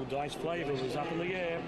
Dice Flavor was up in the air.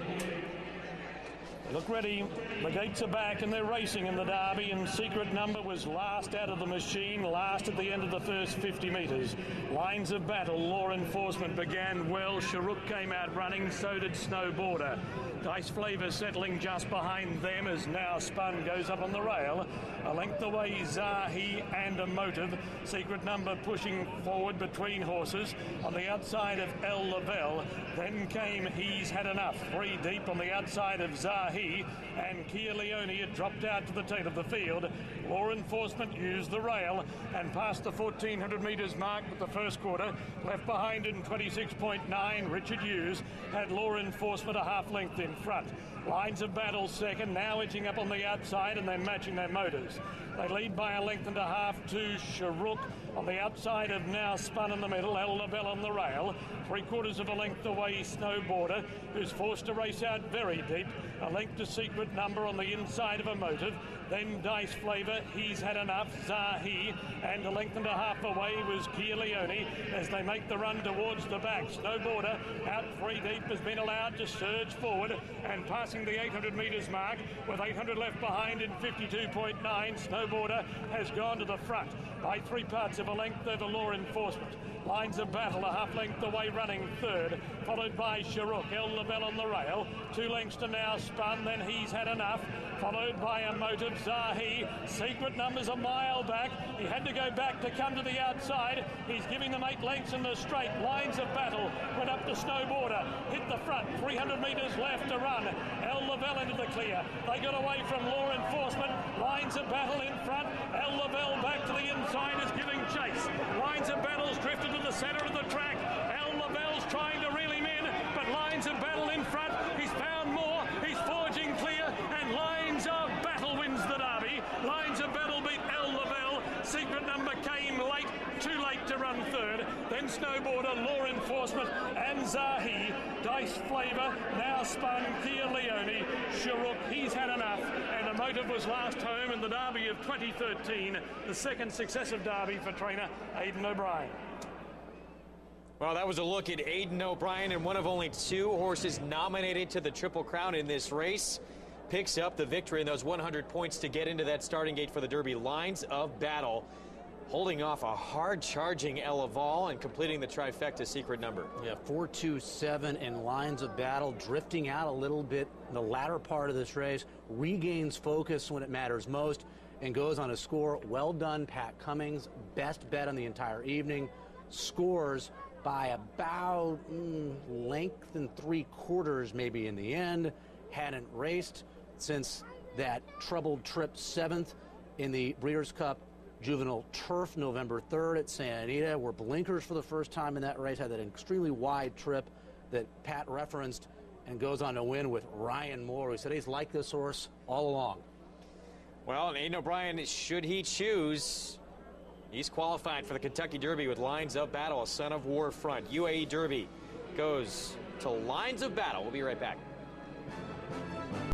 Look ready, the gates are back and they're racing in the Derby, and Secret Number was last out of the machine, last at the end of the first 50 metres. Lines of Battle, Law Enforcement began well, Sharuk came out running, so did Snow Border. Dice Flavor settling just behind them as Now Spun goes up on the rail. A length away, Zahi and Emotive. Secret Number pushing forward between horses. On the outside of El Lavelle, then came He's Had Enough. 3 deep on the outside of Zahi, and Kia Leone had dropped out to the tail of the field. Law Enforcement used the rail and passed the 1400 metres mark with the first quarter. Left behind in 26.9, Richard Hughes had Law Enforcement a half length in front. Lines of Battle second, now edging up on the outside, and they're matching their motors. They lead by a length and a half to Sharuk. On the outside of Now Spun in the middle, El Lavelle on the rail. 3/4 of a length away, Snow Border, who's forced to race out very deep. A length to Secret Number on the inside of Emotive. Then Dice Flavor, He's Had Enough, Zahi, and a length and a half away was Kia Leone as they make the run towards the back. Snow Border out 3 deep has been allowed to surge forward and passing the 800 metres mark with 800 left behind in 52.9. Snow Border has gone to the front by 3/4 of a length over Law Enforcement. Lines of Battle a half length away running third, followed by Sharuk. El Lavelle on the rail, 2 lengths to Now Spun, then He's Had Enough, followed by Emotive. Zahi. Secret Number's a mile back. He had to go back to come to the outside. He's giving them 8 lengths in the straight. Lines of Battle went up to Snow Border, hit the front, 300 metres left to run. El Lavelle into the clear. They got away from Law Enforcement. Lines of Battle in front. El Lavelle back to the inside is giving chase. Lines of Battle's drifted to the centre of the track. El Lavelle's trying to reel him in, but Lines of Battle in front. He's found more. He's forging clear, and Lines of Battle wins the Derby. Lines of Battle beat El Lavelle. Secret Number came late, too late to run third. Then Snow Border, Law Enforcement, and Zahi. Dice Flavor, Now Spun, Kia Leone, Sharuk, He's Had Enough, and Emotive was last home in the Derby of 2013, the second successive Derby for trainer Aidan O'Brien. Well, that was a look at Aidan O'Brien, and one of only 2 horses nominated to the Triple Crown in this race. Picks up the victory in those 100 points to get into that starting gate for the Derby. Lines of Battle holding off a hard-charging El Lavelle and completing the trifecta Secret Number. Yeah, 4-2-7 and Lines of Battle drifting out a little bit in the latter part of this race, regains focus when it matters most, and goes on a score. Well done, Pat Cummings. Best bet on the entire evening. Scores by about length and 3/4 maybe in the end. Hadn't raced since that troubled trip 7th in the Breeders' Cup Juvenile Turf November 3rd at Santa Anita, where blinkers for the first time in that race, had that extremely wide trip that Pat referenced, and goes on to win with Ryan Moore, who said he's liked this horse all along. Well, and Aidan O'Brien, should he choose, he's qualified for the Kentucky Derby with Lines of Battle, a Son of War front. UAE Derby goes to Lines of Battle. We'll be right back.